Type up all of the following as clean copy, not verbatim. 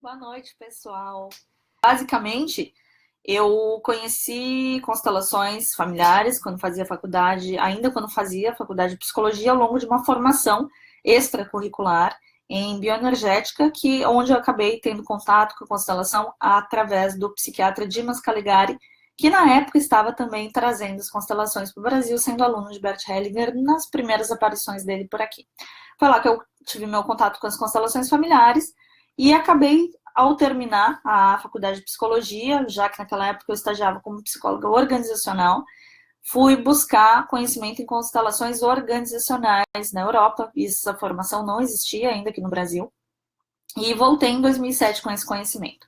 Boa noite, pessoal. Basicamente, eu conheci constelações familiares quando fazia faculdade, ainda quando fazia faculdade de psicologia, ao longo de uma formação extracurricular em bioenergética, onde eu acabei tendo contato com a constelação através do psiquiatra Dimas Caligari, que na época estava também trazendo as constelações para o Brasil, sendo aluno de Bert Hellinger nas primeiras aparições dele por aqui. Foi lá que eu tive meu contato com as constelações familiares e acabei, ao terminar a faculdade de psicologia, já que naquela época eu estagiava como psicóloga organizacional, fui buscar conhecimento em constelações organizacionais na Europa. Essa formação não existia ainda aqui no Brasil. E voltei em 2007 com esse conhecimento.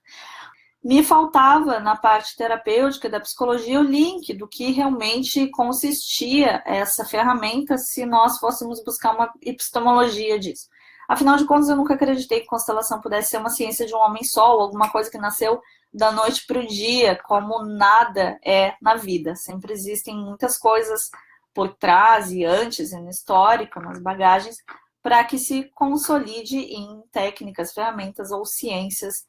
Me faltava, na parte terapêutica da psicologia, o link do que realmente consistia essa ferramenta se nós fôssemos buscar uma epistemologia disso. Afinal de contas, eu nunca acreditei que constelação pudesse ser uma ciência de um homem só, ou alguma coisa que nasceu da noite para o dia, como nada é na vida. Sempre existem muitas coisas por trás e antes, no histórico, nas bagagens, para que se consolide em técnicas, ferramentas ou ciências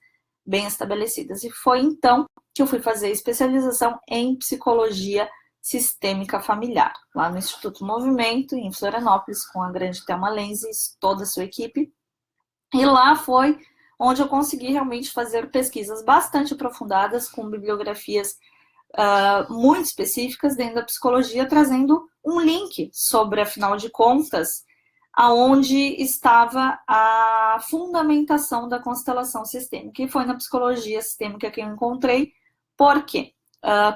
bem estabelecidas. E foi então que eu fui fazer especialização em psicologia sistêmica familiar, lá no Instituto Movimento, em Florianópolis, com a grande Thelma Lenz e toda a sua equipe. E lá foi onde eu consegui realmente fazer pesquisas bastante aprofundadas, com bibliografias muito específicas dentro da psicologia, trazendo um link sobre, afinal de contas, aonde estava a fundamentação da constelação sistêmica, e foi na psicologia sistêmica que eu encontrei. Por quê?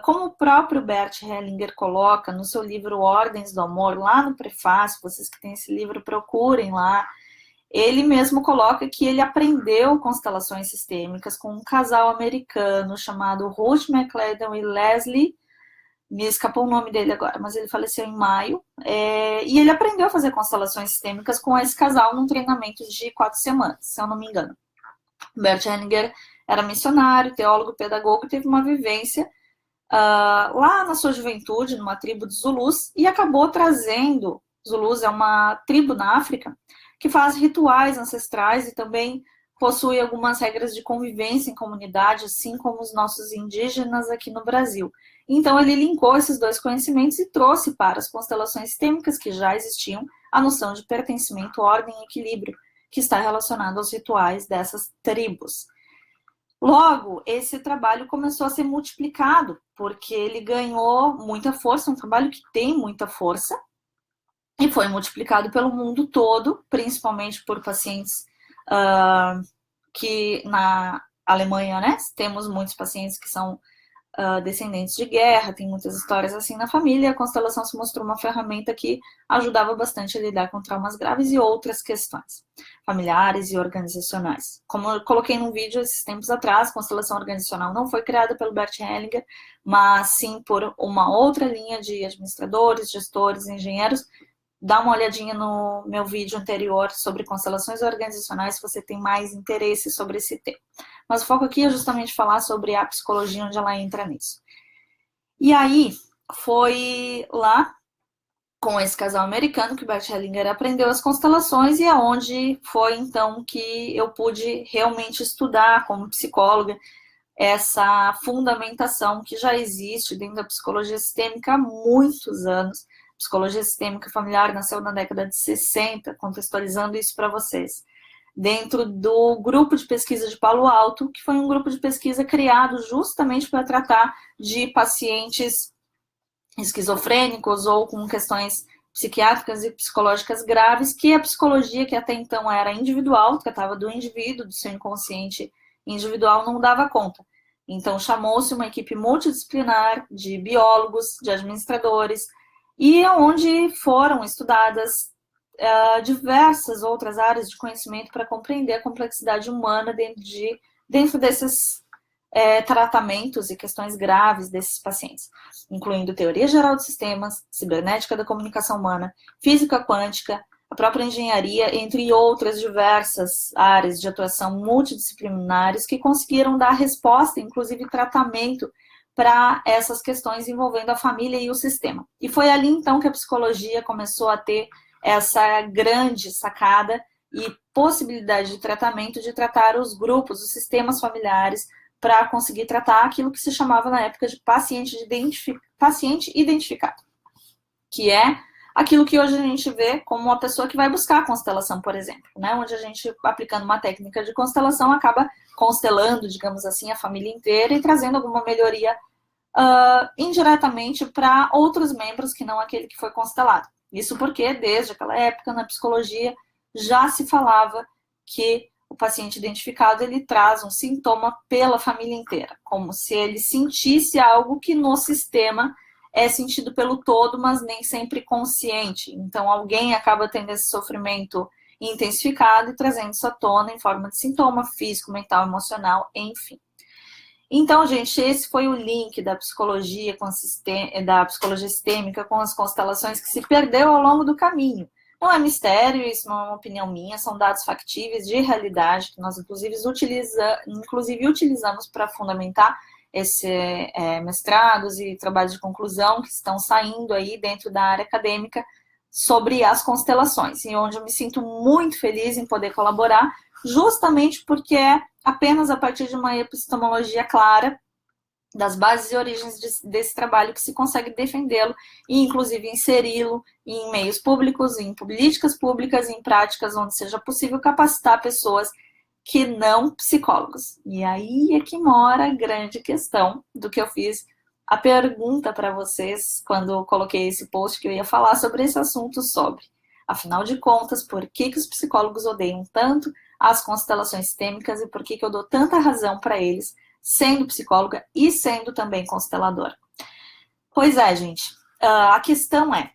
Como o próprio Bert Hellinger coloca no seu livro Ordens do Amor, lá no prefácio, vocês que têm esse livro, procurem lá, ele mesmo coloca que ele aprendeu constelações sistêmicas com um casal americano chamado Ruth McLeod e Leslie, me escapou o nome dele agora, mas ele faleceu em maio, e ele aprendeu a fazer constelações sistêmicas com esse casal num treinamento de 4 semanas, se eu não me engano. Bert Hellinger era missionário, teólogo, pedagogo, e teve uma vivência lá na sua juventude, numa tribo de Zulus, e acabou trazendo, Zulus é uma tribo na África, que faz rituais ancestrais e também possui algumas regras de convivência em comunidade, assim como os nossos indígenas aqui no Brasil. Então, ele linkou esses dois conhecimentos e trouxe para as constelações sistêmicas que já existiam a noção de pertencimento, ordem e equilíbrio, que está relacionado aos rituais dessas tribos. Logo, esse trabalho começou a ser multiplicado, porque ele ganhou muita força, um trabalho que tem muita força, e foi multiplicado pelo mundo todo, principalmente por pacientes que na Alemanha, né, temos muitos pacientes que são descendentes de guerra, tem muitas histórias assim na família. A constelação se mostrou uma ferramenta que ajudava bastante a lidar com traumas graves e outras questões familiares e organizacionais. Como eu coloquei num vídeo esses tempos atrás, a constelação organizacional não foi criada pelo Bert Hellinger, mas sim por uma outra linha de administradores, gestores, engenheiros. Dá uma olhadinha no meu vídeo anterior sobre constelações organizacionais se você tem mais interesse sobre esse tema. Mas o foco aqui é justamente falar sobre a psicologia, onde ela entra nisso. E aí, foi lá, com esse casal americano, que Bert Hellinger aprendeu as constelações, e aonde foi então que eu pude realmente estudar como psicóloga essa fundamentação que já existe dentro da psicologia sistêmica há muitos anos. Psicologia sistêmica familiar nasceu na década de 60, contextualizando isso para vocês, dentro do grupo de pesquisa de Palo Alto, que foi um grupo de pesquisa criado justamente para tratar de pacientes esquizofrênicos ou com questões psiquiátricas e psicológicas graves, que a psicologia, que até então era individual, tratava do indivíduo, do seu inconsciente individual, não dava conta. Então, chamou-se uma equipe multidisciplinar de biólogos, de administradores, e onde foram estudadas diversas outras áreas de conhecimento para compreender a complexidade humana dentro desses tratamentos e questões graves desses pacientes, incluindo teoria geral de sistemas, cibernética da comunicação humana, física quântica, a própria engenharia, entre outras diversas áreas de atuação multidisciplinares que conseguiram dar resposta, inclusive tratamento, para essas questões envolvendo a família e o sistema. E foi ali, então, que a psicologia começou a ter essa grande sacada e possibilidade de tratamento, de tratar os grupos, os sistemas familiares, para conseguir tratar aquilo que se chamava na época de paciente identificado, que é aquilo que hoje a gente vê como uma pessoa que vai buscar a constelação, por exemplo, né? Onde a gente, aplicando uma técnica de constelação, acaba constelando, digamos assim, a família inteira e trazendo alguma melhoria indiretamente para outros membros que não aquele que foi constelado. Isso porque, desde aquela época, na psicologia, já se falava que o paciente identificado, ele traz um sintoma pela família inteira, como se ele sentisse algo que no sistema é sentido pelo todo, mas nem sempre consciente. Então, alguém acaba tendo esse sofrimento intensificado e trazendo isso à tona em forma de sintoma físico, mental, emocional, enfim. Então, gente, esse foi o link da psicologia da psicologia sistêmica com as constelações que se perdeu ao longo do caminho. Não é mistério, isso não é uma opinião minha, são dados factíveis de realidade que nós, inclusive, utilizamos para fundamentar esses mestrados e trabalhos de conclusão que estão saindo aí dentro da área acadêmica sobre as constelações, e onde eu me sinto muito feliz em poder colaborar, justamente porque é apenas a partir de uma epistemologia clara das bases e origens desse trabalho que se consegue defendê-lo e, inclusive, inseri-lo em meios públicos, em políticas públicas, em práticas onde seja possível capacitar pessoas que não psicólogos. E aí é que mora a grande questão do que eu fiz a pergunta para vocês quando eu coloquei esse post que eu ia falar sobre esse assunto afinal de contas, por que os psicólogos odeiam tanto as constelações sistêmicas e por que eu dou tanta razão para eles, sendo psicóloga e sendo também consteladora. Pois é, gente, a questão é,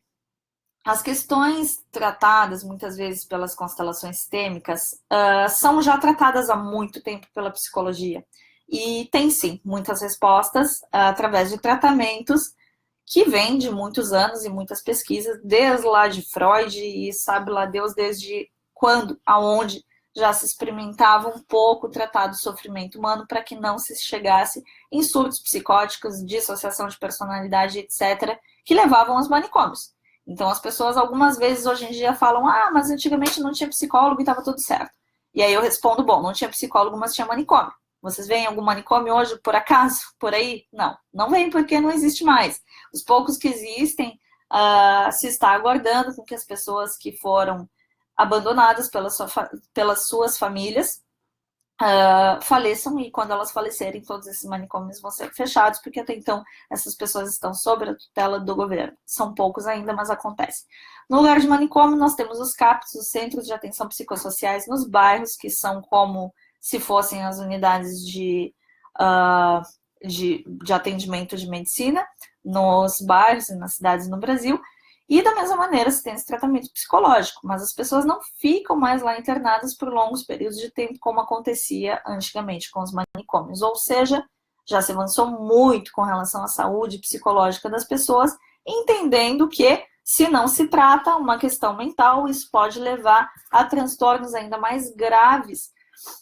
as questões tratadas muitas vezes pelas constelações sistêmicas são já tratadas há muito tempo pela psicologia. E tem sim muitas respostas através de tratamentos que vêm de muitos anos e muitas pesquisas, desde lá de Freud e sabe lá Deus desde quando, aonde já se experimentava um pouco tratar do sofrimento humano para que não se chegasse em surtos psicóticos, dissociação de personalidade, etc., que levavam aos manicômios. Então, as pessoas algumas vezes hoje em dia falam, mas antigamente não tinha psicólogo e estava tudo certo. E aí eu respondo, bom, não tinha psicólogo, mas tinha manicômio. Vocês veem algum manicômio hoje, por acaso, por aí? Não, não vem porque não existe mais. Os poucos que existem, se está aguardando com que as pessoas que foram abandonadas pelas suas famílias faleçam, e quando elas falecerem, todos esses manicômios vão ser fechados, porque até então essas pessoas estão sob a tutela do governo. São poucos ainda, mas acontece. No lugar de manicômio, nós temos os CAPs, os Centros de Atenção Psicossociais nos bairros, que são como se fossem as unidades de atendimento de medicina nos bairros e nas cidades no Brasil. E da mesma maneira se tem esse tratamento psicológico, mas as pessoas não ficam mais lá internadas por longos períodos de tempo, como acontecia antigamente com os manicômios. Ou seja, já se avançou muito com relação à saúde psicológica das pessoas, entendendo que, se não se trata uma questão mental, isso pode levar a transtornos ainda mais graves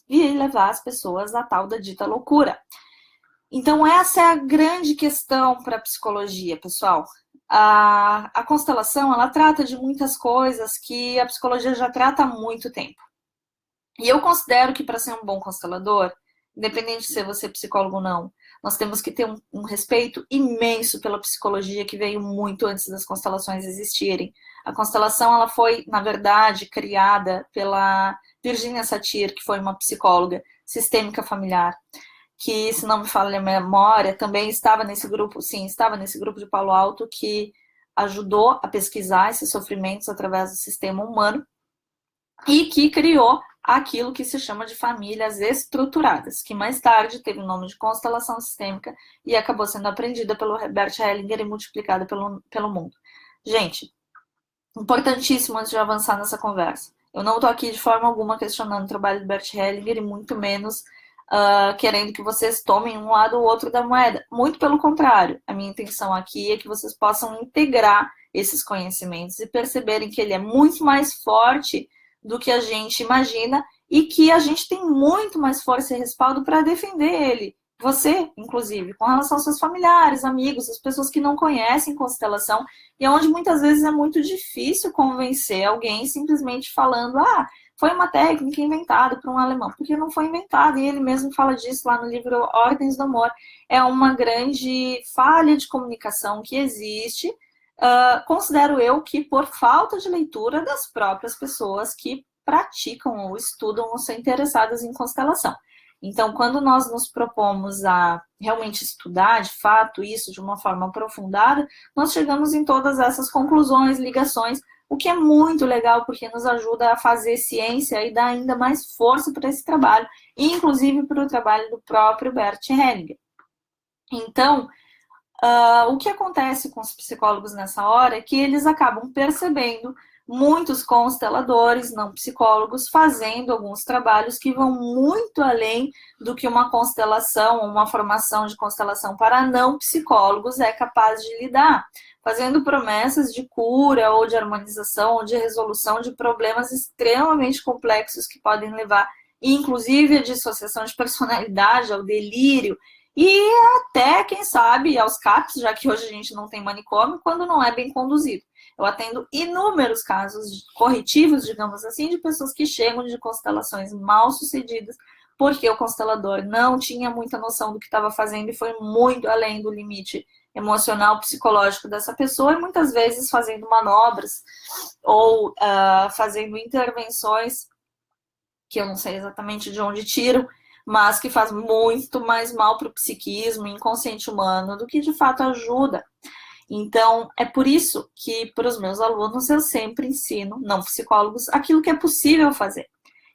e levar as pessoas à tal da dita loucura. Então, essa é a grande questão para a psicologia, pessoal. A constelação, ela trata de muitas coisas que a psicologia já trata há muito tempo. E eu considero que para ser um bom constelador, independente de ser você psicólogo ou não, nós temos que ter um respeito imenso pela psicologia que veio muito antes das constelações existirem. A constelação, ela foi, na verdade, criada pela Virginia Satir, que foi uma psicóloga sistêmica familiar, que, se não me falha a memória, também estava nesse grupo de Palo Alto, que ajudou a pesquisar esses sofrimentos através do sistema humano e que criou aquilo que se chama de famílias estruturadas, que mais tarde teve o nome de constelação sistêmica e acabou sendo aprendida pelo Bert Hellinger e multiplicada pelo mundo. Gente, importantíssimo antes de avançar nessa conversa. Eu não estou aqui de forma alguma questionando o trabalho do Bert Hellinger e muito menos querendo que vocês tomem um lado ou outro da moeda. Muito pelo contrário, a minha intenção aqui é que vocês possam integrar esses conhecimentos e perceberem que ele é muito mais forte do que a gente imagina e que a gente tem muito mais força e respaldo para defender ele. Você, inclusive, com relação aos seus familiares, amigos, as pessoas que não conhecem constelação, e onde muitas vezes é muito difícil convencer alguém simplesmente falando, foi uma técnica inventada por um alemão, porque não foi inventada, e ele mesmo fala disso lá no livro Ordens do Amor. É uma grande falha de comunicação que existe, considero eu que por falta de leitura das próprias pessoas que praticam ou estudam ou são interessadas em constelação. Então, quando nós nos propomos a realmente estudar, de fato, isso de uma forma aprofundada, nós chegamos em todas essas conclusões, ligações, o que é muito legal, porque nos ajuda a fazer ciência e dar ainda mais força para esse trabalho, inclusive para o trabalho do próprio Bert Hellinger. Então, o que acontece com os psicólogos nessa hora é que eles acabam percebendo muitos consteladores, não psicólogos, fazendo alguns trabalhos que vão muito além do que uma constelação, uma formação de constelação para não psicólogos é capaz de lidar, fazendo promessas de cura ou de harmonização ou de resolução de problemas extremamente complexos que podem levar, inclusive, a dissociação de personalidade, ao delírio, e até, quem sabe, aos CAPs, já que hoje a gente não tem manicômio, quando não é bem conduzido. Eu atendo inúmeros casos corretivos, digamos assim, de pessoas que chegam de constelações mal sucedidas, porque o constelador não tinha muita noção do que estava fazendo e foi muito além do limite emocional, psicológico dessa pessoa, e muitas vezes fazendo manobras ou fazendo intervenções que eu não sei exatamente de onde tiram, mas que faz muito mais mal para o psiquismo e inconsciente humano do que de fato ajuda. Então, é por isso que para os meus alunos eu sempre ensino, não psicólogos, aquilo que é possível fazer.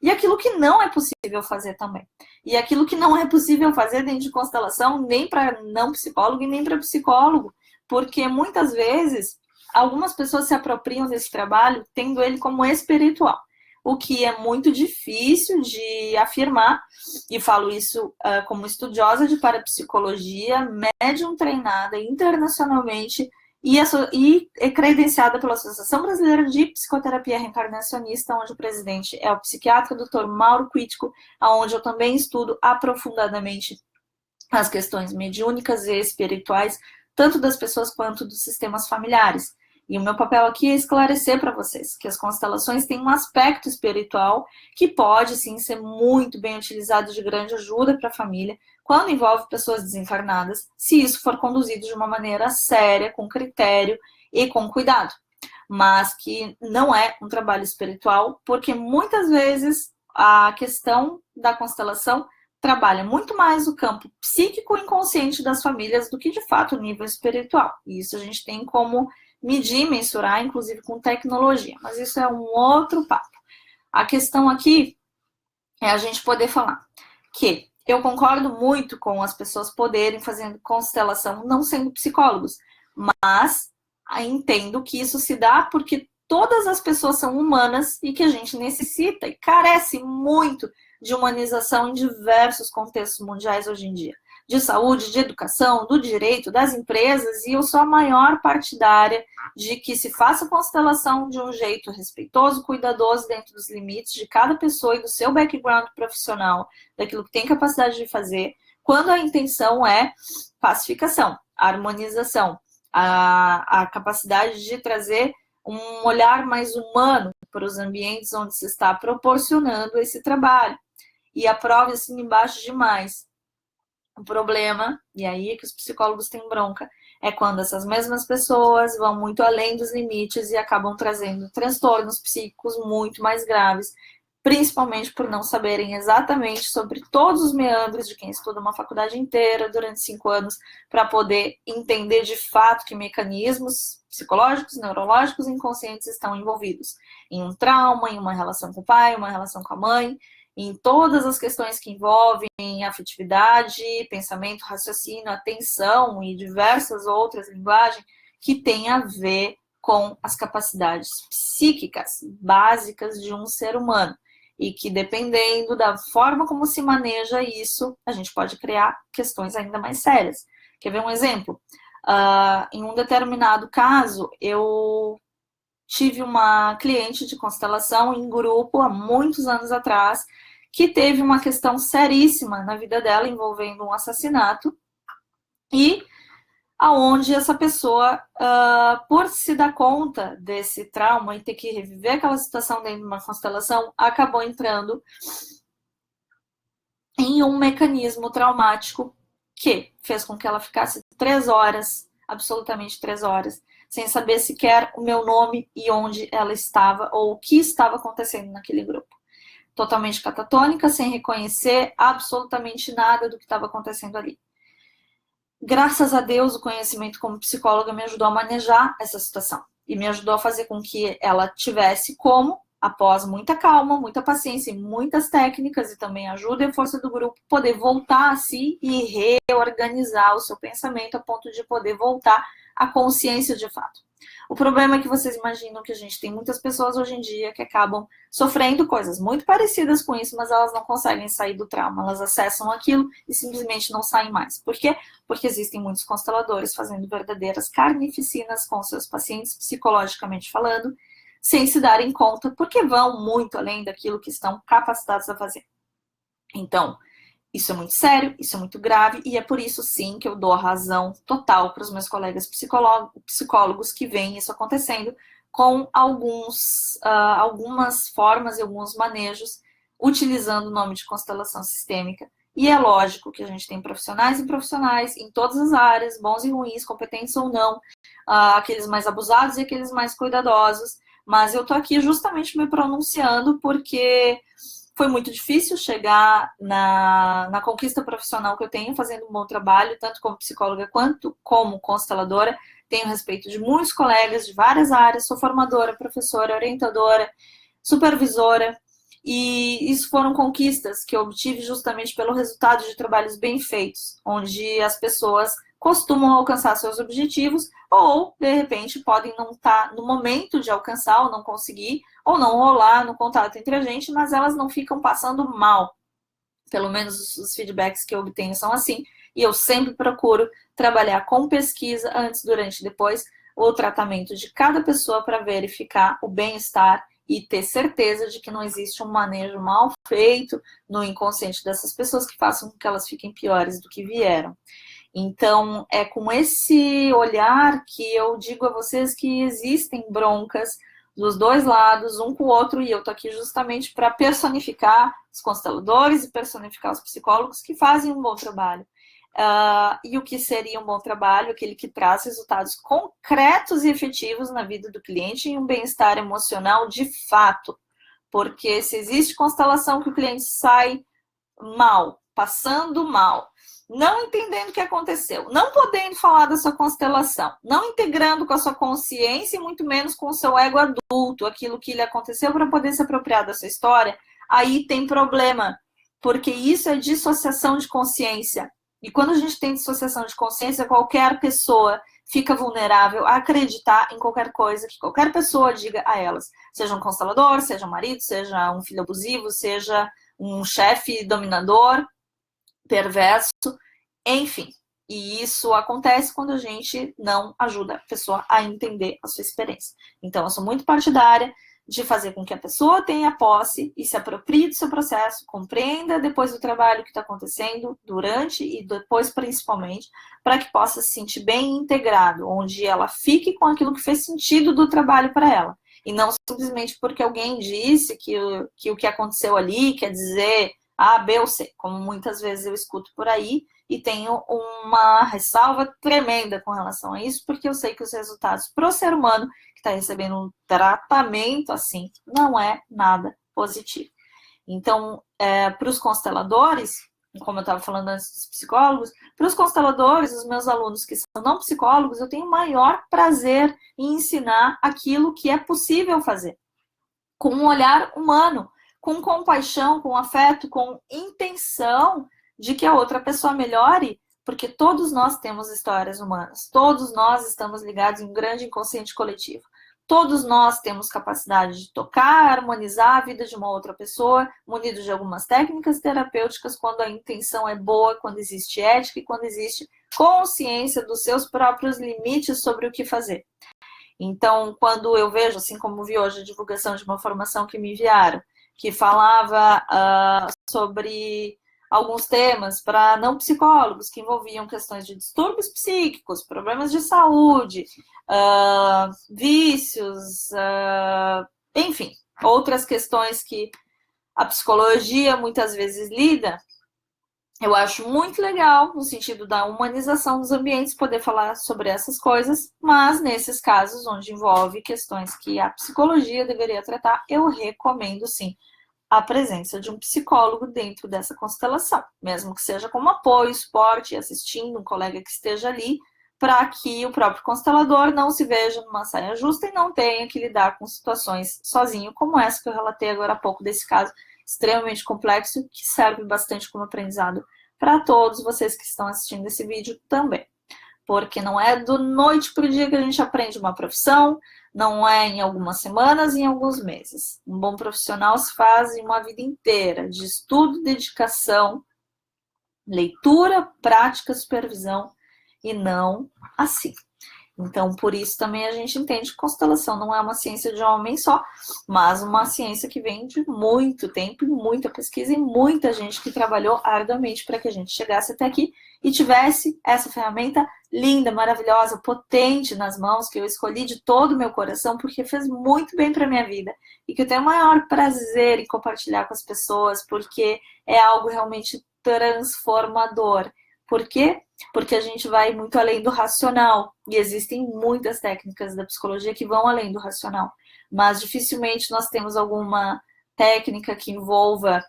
E aquilo que não é possível fazer também. E aquilo que não é possível fazer dentro de constelação, nem para não psicólogo e nem para psicólogo. Porque muitas vezes, algumas pessoas se apropriam desse trabalho tendo ele como espiritual. O que é muito difícil de afirmar, e falo isso como estudiosa de parapsicologia, médium treinada internacionalmente e credenciada pela Associação Brasileira de Psicoterapia Reencarnacionista, onde o presidente é o psiquiatra Dr. Mauro Quitico, onde eu também estudo aprofundadamente as questões mediúnicas e espirituais, tanto das pessoas quanto dos sistemas familiares. E o meu papel aqui é esclarecer para vocês que as constelações têm um aspecto espiritual que pode, sim, ser muito bem utilizado, de grande ajuda para a família, quando envolve pessoas desencarnadas, se isso for conduzido de uma maneira séria, com critério e com cuidado. Mas que não é um trabalho espiritual, porque muitas vezes a questão da constelação trabalha muito mais o campo psíquico e inconsciente das famílias do que, de fato, o nível espiritual. E isso a gente tem como medir, mensurar, inclusive com tecnologia. Mas isso é um outro papo. A questão aqui é a gente poder falar que eu concordo muito com as pessoas poderem fazer constelação não sendo psicólogos, mas entendo que isso se dá porque todas as pessoas são humanas e que a gente necessita e carece muito de humanização em diversos contextos mundiais hoje em dia. De saúde, de educação, do direito, das empresas, e eu sou a maior partidária de que se faça constelação de um jeito respeitoso, cuidadoso, dentro dos limites de cada pessoa e do seu background profissional, daquilo que tem capacidade de fazer, quando a intenção é pacificação, harmonização, a capacidade de trazer um olhar mais humano para os ambientes onde se está proporcionando esse trabalho. E aprove assim embaixo demais. O problema, e aí é que os psicólogos têm bronca, é quando essas mesmas pessoas vão muito além dos limites e acabam trazendo transtornos psíquicos muito mais graves, principalmente por não saberem exatamente sobre todos os meandros de quem estuda uma faculdade inteira durante 5 anos para poder entender de fato que mecanismos psicológicos, neurológicos e inconscientes estão envolvidos em um trauma, em uma relação com o pai, uma relação com a mãe, em todas as questões que envolvem afetividade, pensamento, raciocínio, atenção e diversas outras linguagens que têm a ver com as capacidades psíquicas básicas de um ser humano. E que, dependendo da forma como se maneja isso, a gente pode criar questões ainda mais sérias. Quer ver um exemplo? Em um determinado caso, eu tive uma cliente de constelação em grupo, há muitos anos atrás, que teve uma questão seríssima na vida dela envolvendo um assassinato. E aonde essa pessoa, por se dar conta desse trauma e ter que reviver aquela situação dentro de uma constelação, acabou entrando em um mecanismo traumático que fez com que ela ficasse 3 horas, absolutamente 3 horas, sem saber sequer o meu nome e onde ela estava ou o que estava acontecendo naquele grupo. Totalmente catatônica, sem reconhecer absolutamente nada do que estava acontecendo ali. Graças a Deus, o conhecimento como psicóloga me ajudou a manejar essa situação e me ajudou a fazer com que ela tivesse como, após muita calma, muita paciência e muitas técnicas e também ajuda e força do grupo, poder voltar a si e reorganizar o seu pensamento a ponto de poder voltar à consciência de fato. O problema é que vocês imaginam que a gente tem muitas pessoas hoje em dia que acabam sofrendo coisas muito parecidas com isso, mas elas não conseguem sair do trauma, elas acessam aquilo e simplesmente não saem mais. Por quê? Porque existem muitos consteladores fazendo verdadeiras carnificinas com seus pacientes, psicologicamente falando, sem se darem conta, porque vão muito além daquilo que estão capacitados a fazer. Então, isso é muito sério, isso é muito grave, e é por isso, sim, que eu dou a razão total para os meus colegas psicólogos que veem isso acontecendo com algumas formas e alguns manejos, utilizando o nome de constelação sistêmica. E é lógico que a gente tem profissionais e profissionais em todas as áreas, bons e ruins, competentes ou não, aqueles mais abusados e aqueles mais cuidadosos, mas eu estou aqui justamente me pronunciando porque foi muito difícil chegar na conquista profissional que eu tenho, fazendo um bom trabalho, tanto como psicóloga quanto como consteladora. Tenho respeito de muitos colegas de várias áreas, sou formadora, professora, orientadora, supervisora, e isso foram conquistas que eu obtive justamente pelo resultado de trabalhos bem feitos, onde as pessoas costumam alcançar seus objetivos ou, de repente, podem não estar no momento de alcançar ou não conseguir, ou não rolar no contato entre a gente, mas elas não ficam passando mal. Pelo menos os feedbacks que eu obtenho são assim, e eu sempre procuro trabalhar com pesquisa antes, durante e depois o tratamento de cada pessoa para verificar o bem-estar e ter certeza de que não existe um manejo mal feito no inconsciente dessas pessoas que façam com que elas fiquem piores do que vieram. Então, é com esse olhar que eu digo a vocês que existem broncas dos dois lados, um com o outro, e eu tô aqui justamente para personificar os consteladores e personificar os psicólogos que fazem um bom trabalho. E o que seria um bom trabalho? Aquele que traz resultados concretos e efetivos na vida do cliente e um bem-estar emocional de fato. Porque se existe constelação que o cliente sai mal, passando mal, não entendendo o que aconteceu, não podendo falar da sua constelação, não integrando com a sua consciência e muito menos com o seu ego adulto, aquilo que lhe aconteceu para poder se apropriar da sua história, aí tem problema, porque isso é dissociação de consciência. E quando a gente tem dissociação de consciência, qualquer pessoa fica vulnerável a acreditar em qualquer coisa que qualquer pessoa diga a elas. Seja um constelador, seja um marido, seja um filho abusivo, seja um chefe dominador, perverso, enfim. E isso acontece quando a gente não ajuda a pessoa a entender a sua experiência. Então, eu sou muito partidária de fazer com que a pessoa tenha posse e se aproprie do seu processo, compreenda depois do trabalho que está acontecendo, durante e depois principalmente, para que possa se sentir bem integrado, onde ela fique com aquilo que fez sentido do trabalho para ela. E não simplesmente porque alguém disse que o que aconteceu ali quer dizer A, B ou C, como muitas vezes eu escuto por aí, e tenho uma ressalva tremenda com relação a isso, porque eu sei que os resultados para o ser humano que está recebendo um tratamento assim não é nada positivo. Então, para os consteladores, como eu estava falando antes dos psicólogos, para os consteladores, os meus alunos que são não psicólogos, eu tenho o maior prazer em ensinar aquilo que é possível fazer, com um olhar humano, com compaixão, com afeto, com intenção de que a outra pessoa melhore, porque todos nós temos histórias humanas, todos nós estamos ligados em um grande inconsciente coletivo. Todos nós temos capacidade de tocar, harmonizar a vida de uma outra pessoa, munidos de algumas técnicas terapêuticas, quando a intenção é boa, quando existe ética e quando existe consciência dos seus próprios limites sobre o que fazer. Então, quando eu vejo, assim como vi hoje a divulgação de uma formação que me enviaram, que falava sobre alguns temas para não psicólogos que envolviam questões de distúrbios psíquicos, problemas de saúde, vícios, enfim, outras questões que a psicologia muitas vezes lida. Eu acho muito legal, no sentido da humanização dos ambientes, poder falar sobre essas coisas, mas nesses casos onde envolve questões que a psicologia deveria tratar, eu recomendo sim a presença de um psicólogo dentro dessa constelação, mesmo que seja como apoio, suporte, assistindo um colega que esteja ali, para que o próprio constelador não se veja numa saia justa e não tenha que lidar com situações sozinho, como essa que eu relatei agora há pouco, desse caso extremamente complexo, que serve bastante como aprendizado para todos vocês que estão assistindo esse vídeo também. Porque não é do noite para o dia que a gente aprende uma profissão, não é em algumas semanas, em alguns meses. Um bom profissional se faz em uma vida inteira de estudo, dedicação, leitura, prática, supervisão, e não assim. Então, por isso também a gente entende que constelação não é uma ciência de um homem só, mas uma ciência que vem de muito tempo, muita pesquisa e muita gente que trabalhou arduamente para que a gente chegasse até aqui e tivesse essa ferramenta linda, maravilhosa, potente nas mãos, que eu escolhi de todo o meu coração, porque fez muito bem para a minha vida e que eu tenho o maior prazer em compartilhar com as pessoas, porque é algo realmente transformador. Por quê? Porque a gente vai muito além do racional, e existem muitas técnicas da psicologia que vão além do racional, mas dificilmente nós temos alguma técnica que envolva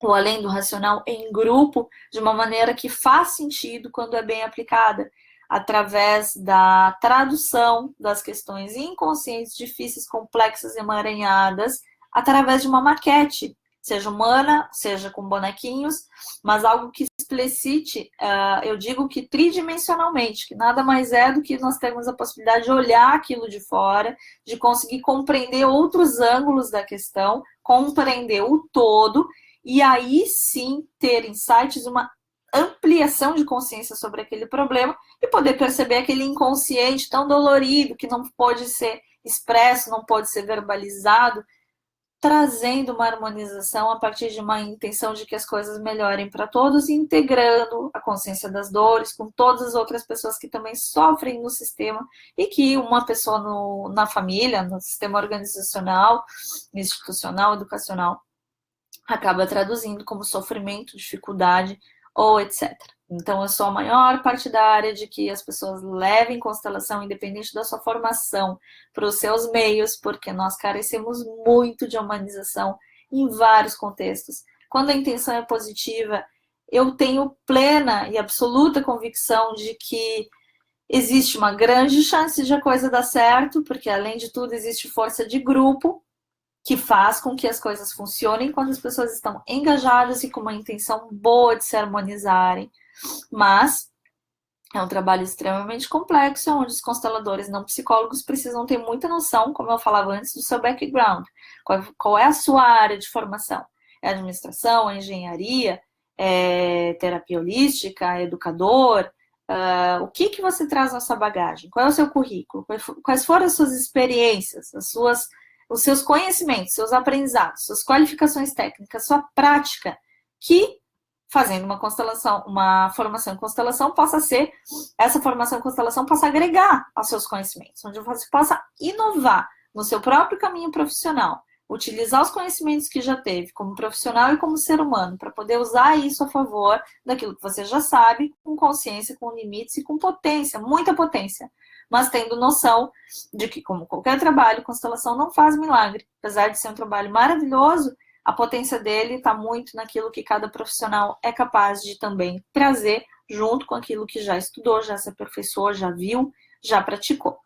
o além do racional em grupo, de uma maneira que faz sentido quando é bem aplicada, através da tradução das questões inconscientes, difíceis, complexas, emaranhadas, através de uma maquete, seja humana, seja com bonequinhos, mas algo que explicite, eu digo que tridimensionalmente, que nada mais é do que nós termos a possibilidade de olhar aquilo de fora, de conseguir compreender outros ângulos da questão, compreender o todo, e aí sim ter insights, uma ampliação de consciência sobre aquele problema e poder perceber aquele inconsciente tão dolorido que não pode ser expresso, não pode ser verbalizado, trazendo uma harmonização a partir de uma intenção de que as coisas melhorem para todos e integrando a consciência das dores com todas as outras pessoas que também sofrem no sistema e que uma pessoa na família, no sistema organizacional, institucional, educacional, acaba traduzindo como sofrimento, dificuldade ou etc. Então, eu sou a maior partidária de que as pessoas levem constelação, independente da sua formação, para os seus meios, porque nós carecemos muito de humanização em vários contextos. Quando a intenção é positiva, eu tenho plena e absoluta convicção de que existe uma grande chance de a coisa dar certo, porque, além de tudo, existe força de grupo, que faz com que as coisas funcionem quando as pessoas estão engajadas e com uma intenção boa de se harmonizarem. Mas é um trabalho extremamente complexo, onde os consteladores não psicólogos precisam ter muita noção, como eu falava antes, do seu background. Qual é a sua área de formação? É administração, é engenharia, é terapia holística, é educador? O que você traz na sua bagagem? Qual é o seu currículo? Quais foram as suas experiências, os seus conhecimentos, seus aprendizados, suas qualificações técnicas, sua prática, que fazendo uma constelação, uma formação em constelação, essa formação em constelação possa agregar aos seus conhecimentos, onde você possa inovar no seu próprio caminho profissional, utilizar os conhecimentos que já teve como profissional e como ser humano, para poder usar isso a favor daquilo que você já sabe, com consciência, com limites e com potência, muita potência, mas tendo noção de que, como qualquer trabalho, constelação não faz milagre. Apesar de ser um trabalho maravilhoso, a potência dele está muito naquilo que cada profissional é capaz de também trazer, junto com aquilo que já estudou, já se aperfeiçoou, já viu, já praticou.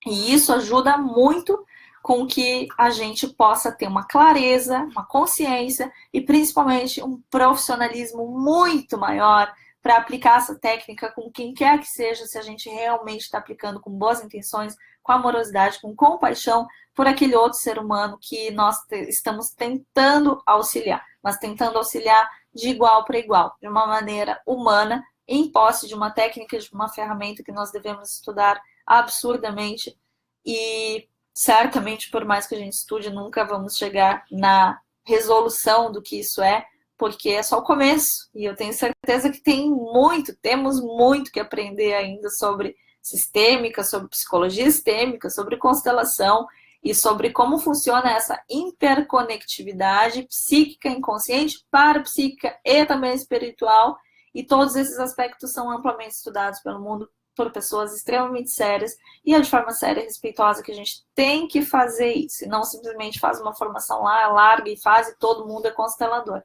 E isso ajuda muito com que a gente possa ter uma clareza, uma consciência e principalmente um profissionalismo muito maior para aplicar essa técnica com quem quer que seja, se a gente realmente está aplicando com boas intenções, com amorosidade, com compaixão por aquele outro ser humano que nós estamos tentando auxiliar, mas tentando auxiliar de igual para igual, de uma maneira humana, em posse de uma técnica, de uma ferramenta que nós devemos estudar absurdamente e certamente, por mais que a gente estude, nunca vamos chegar na resolução do que isso é, porque é só o começo. E eu tenho certeza que temos muito que aprender ainda sobre sistêmica, sobre psicologia sistêmica, sobre constelação e sobre como funciona essa interconectividade psíquica inconsciente, parapsíquica e também espiritual. E todos esses aspectos são amplamente estudados pelo mundo por pessoas extremamente sérias, e é de forma séria e respeitosa que a gente tem que fazer isso, e não simplesmente faz uma formação lá, larga e faz, e todo mundo é constelador.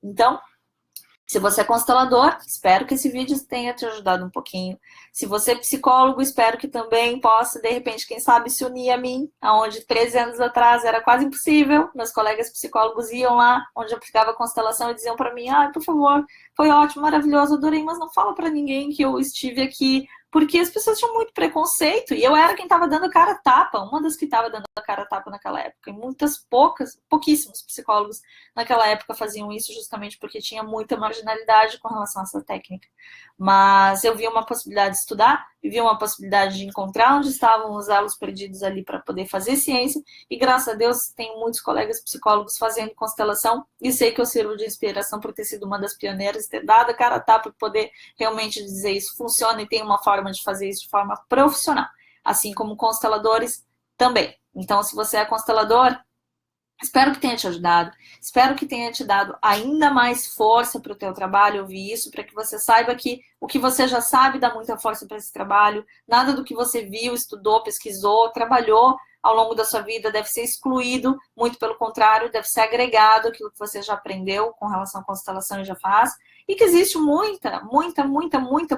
Então, se você é constelador, espero que esse vídeo tenha te ajudado um pouquinho. Se você é psicólogo, espero que também possa, de repente, quem sabe, se unir a mim, onde 13 anos atrás era quase impossível. Meus colegas psicólogos iam lá, onde eu aplicava constelação, e diziam para mim, por favor, foi ótimo, maravilhoso, adorei, mas não fala para ninguém que eu estive aqui, porque as pessoas tinham muito preconceito, e eu era quem estava dando cara a tapa, uma das que estava dando cara a tapa naquela época, e pouquíssimos psicólogos naquela época faziam isso justamente porque tinha muita marginalidade com relação a essa técnica. Mas eu vi uma possibilidade de estudar, vi uma possibilidade de encontrar onde estavam os elos perdidos ali para poder fazer ciência, e graças a Deus tenho muitos colegas psicólogos fazendo constelação, e sei que eu sirvo de inspiração por ter sido uma das pioneiras, ter dado a cara a tapa para poder realmente dizer isso funciona e tem uma forma de fazer isso de forma profissional, assim como consteladores também. Então, se você é constelador, espero que tenha te ajudado, espero que tenha te dado ainda mais força para o teu trabalho, ouvir isso, para que você saiba que o que você já sabe dá muita força para esse trabalho, nada do que você viu, estudou, pesquisou, trabalhou ao longo da sua vida deve ser excluído, muito pelo contrário, deve ser agregado aquilo que você já aprendeu com relação à constelação e já faz, e que existe muita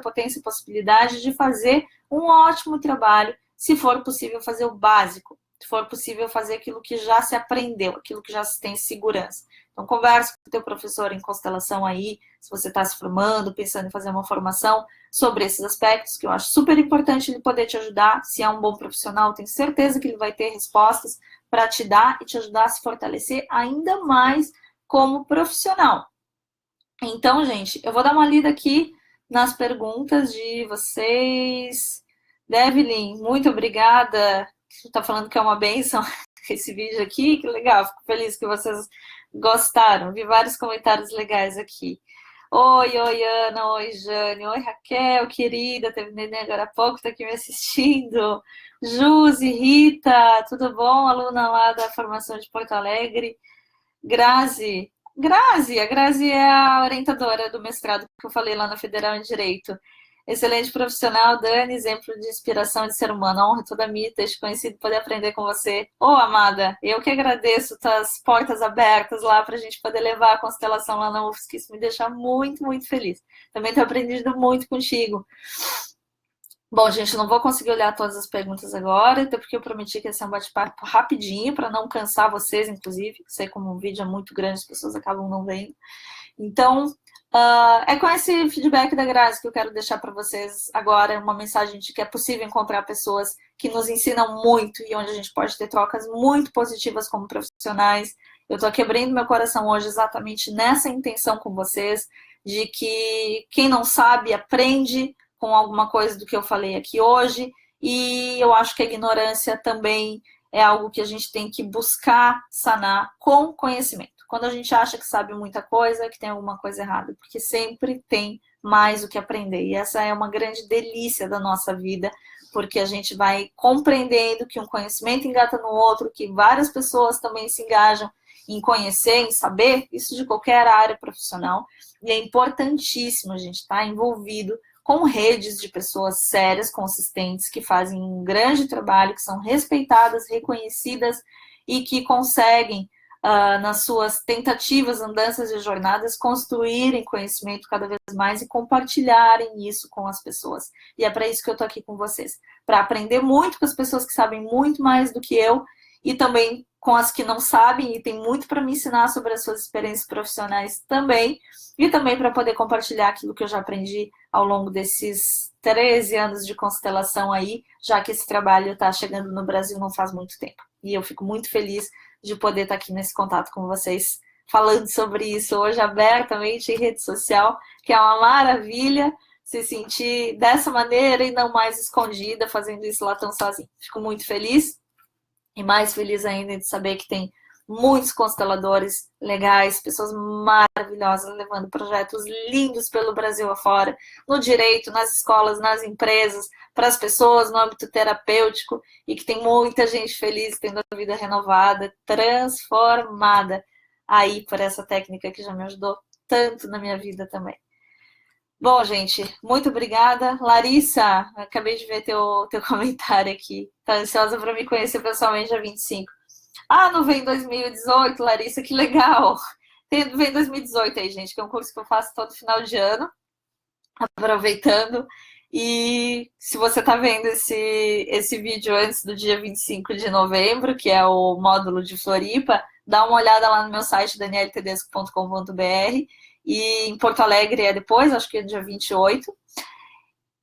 potência e possibilidade de fazer um ótimo trabalho, se for possível fazer o básico, se for possível fazer aquilo que já se aprendeu, aquilo que já se tem segurança. Então, converse com o teu professor em constelação aí, se você está se formando, pensando em fazer uma formação sobre esses aspectos, que eu acho super importante ele poder te ajudar. Se é um bom profissional, tenho certeza que ele vai ter respostas para te dar e te ajudar a se fortalecer ainda mais como profissional. Então, gente, eu vou dar uma lida aqui nas perguntas de vocês. Devlin, muito obrigada. Você está falando que é uma bênção esse vídeo aqui, que legal, fico feliz que vocês gostaram. Vi vários comentários legais aqui. Oi, Ana, oi, Jane, oi, Raquel, querida, teve neném agora há pouco, está aqui me assistindo. Juzi, Rita, tudo bom? Aluna lá da formação de Porto Alegre. Grazi, a Grazi é a orientadora do mestrado que eu falei lá na Federal em Direito. Excelente profissional, Dani, exemplo de inspiração de ser humano. Honra toda minha ter te conhecido, poder aprender com você. Amada, eu que agradeço as portas abertas lá para a gente poder levar a constelação lá na UFSC. Isso me deixa muito feliz. Também tenho aprendido muito contigo. Bom, gente, não vou conseguir olhar todas as perguntas agora, até porque eu prometi que ia ser um bate-papo rapidinho, para não cansar vocês, inclusive. Sei como o vídeo é muito grande, as pessoas acabam não vendo. Então, é com esse feedback da Grazi que eu quero deixar para vocês agora uma mensagem de que é possível encontrar pessoas que nos ensinam muito e onde a gente pode ter trocas muito positivas como profissionais. Eu estou aqui abrindo meu coração hoje exatamente nessa intenção com vocês, de que quem não sabe aprende com alguma coisa do que eu falei aqui hoje, e eu acho que a ignorância também é algo que a gente tem que buscar sanar com conhecimento. Quando a gente acha que sabe muita coisa, é que tem alguma coisa errada, porque sempre tem mais o que aprender, e essa é uma grande delícia da nossa vida, porque a gente vai compreendendo que um conhecimento engata no outro, que várias pessoas também se engajam em conhecer, em saber, isso de qualquer área profissional, e é importantíssimo a gente estar envolvido com redes de pessoas sérias, consistentes, que fazem um grande trabalho, que são respeitadas, reconhecidas e que conseguem, nas suas tentativas, andanças e jornadas, construírem conhecimento cada vez mais e compartilharem isso com as pessoas. E é para isso que eu estou aqui com vocês, para aprender muito com as pessoas que sabem muito mais do que eu e também com as que não sabem e tem muito para me ensinar sobre as suas experiências profissionais também, e também para poder compartilhar aquilo que eu já aprendi ao longo desses 13 anos de constelação aí, já que esse trabalho está chegando no Brasil não faz muito tempo. E eu fico muito feliz de poder estar aqui nesse contato com vocês, falando sobre isso hoje abertamente em rede social, que é uma maravilha se sentir dessa maneira e não mais escondida, fazendo isso lá tão sozinha. Fico muito feliz. E mais feliz ainda de saber que tem muitos consteladores legais, pessoas maravilhosas, levando projetos lindos pelo Brasil afora, no direito, nas escolas, nas empresas, para as pessoas no âmbito terapêutico, e que tem muita gente feliz, tendo a vida renovada, transformada aí por essa técnica que já me ajudou tanto na minha vida também. Bom, gente, muito obrigada. Larissa, acabei de ver teu comentário aqui. Tá ansiosa para me conhecer pessoalmente dia 25. Ah, não vem 2018, Larissa, que legal. Vem 2018 aí, gente, que é um curso que eu faço todo final de ano, aproveitando. E se você está vendo esse vídeo antes do dia 25 de novembro, que é o módulo de Floripa, dá uma olhada lá no meu site, danieltedesco.com.br. E em Porto Alegre é depois, acho que é dia 28.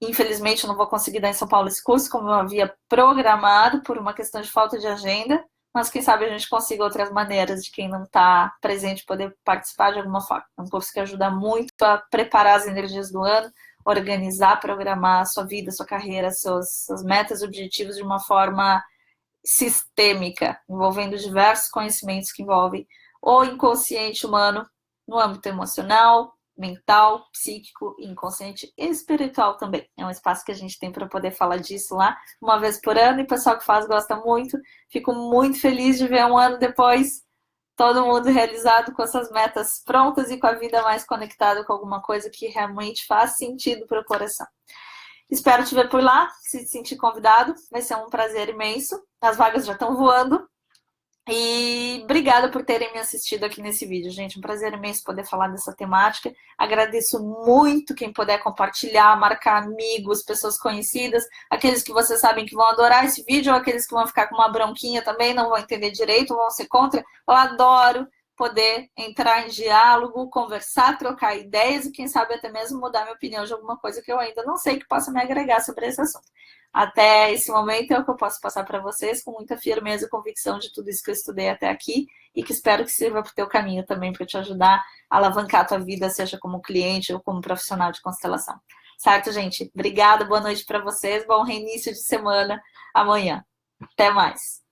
Infelizmente, eu não vou conseguir dar em São Paulo esse curso, como eu havia programado, por uma questão de falta de agenda. Mas quem sabe a gente consiga outras maneiras de quem não está presente poder participar de alguma forma. É um curso que ajuda muito a preparar as energias do ano, organizar, programar a sua vida, a sua carreira, suas metas, objetivos de uma forma sistêmica, envolvendo diversos conhecimentos que envolvem o inconsciente humano no âmbito emocional, mental, psíquico, inconsciente e espiritual também. É um espaço que a gente tem para poder falar disso lá uma vez por ano, e o pessoal que faz gosta muito. Fico muito feliz de ver um ano depois todo mundo realizado, com essas metas prontas e com a vida mais conectada com alguma coisa que realmente faz sentido para o coração. Espero te ver por lá, se te sentir convidado, vai ser um prazer imenso. As vagas já estão voando. E obrigada por terem me assistido aqui nesse vídeo, gente. Um prazer imenso poder falar dessa temática. Agradeço muito quem puder compartilhar, marcar amigos, pessoas conhecidas, aqueles que vocês sabem que vão adorar esse vídeo, ou aqueles que vão ficar com uma bronquinha também, não vão entender direito, vão ser contra. Eu adoro poder entrar em diálogo, conversar, trocar ideias e quem sabe até mesmo mudar minha opinião de alguma coisa que eu ainda não sei que possa me agregar sobre esse assunto. Até esse momento é o que eu posso passar para vocês com muita firmeza e convicção de tudo isso que eu estudei até aqui e que espero que sirva para o teu caminho também, para te ajudar a alavancar a tua vida, seja como cliente ou como profissional de constelação. Certo, gente? Obrigada, boa noite para vocês, bom reinício de semana amanhã. Até mais.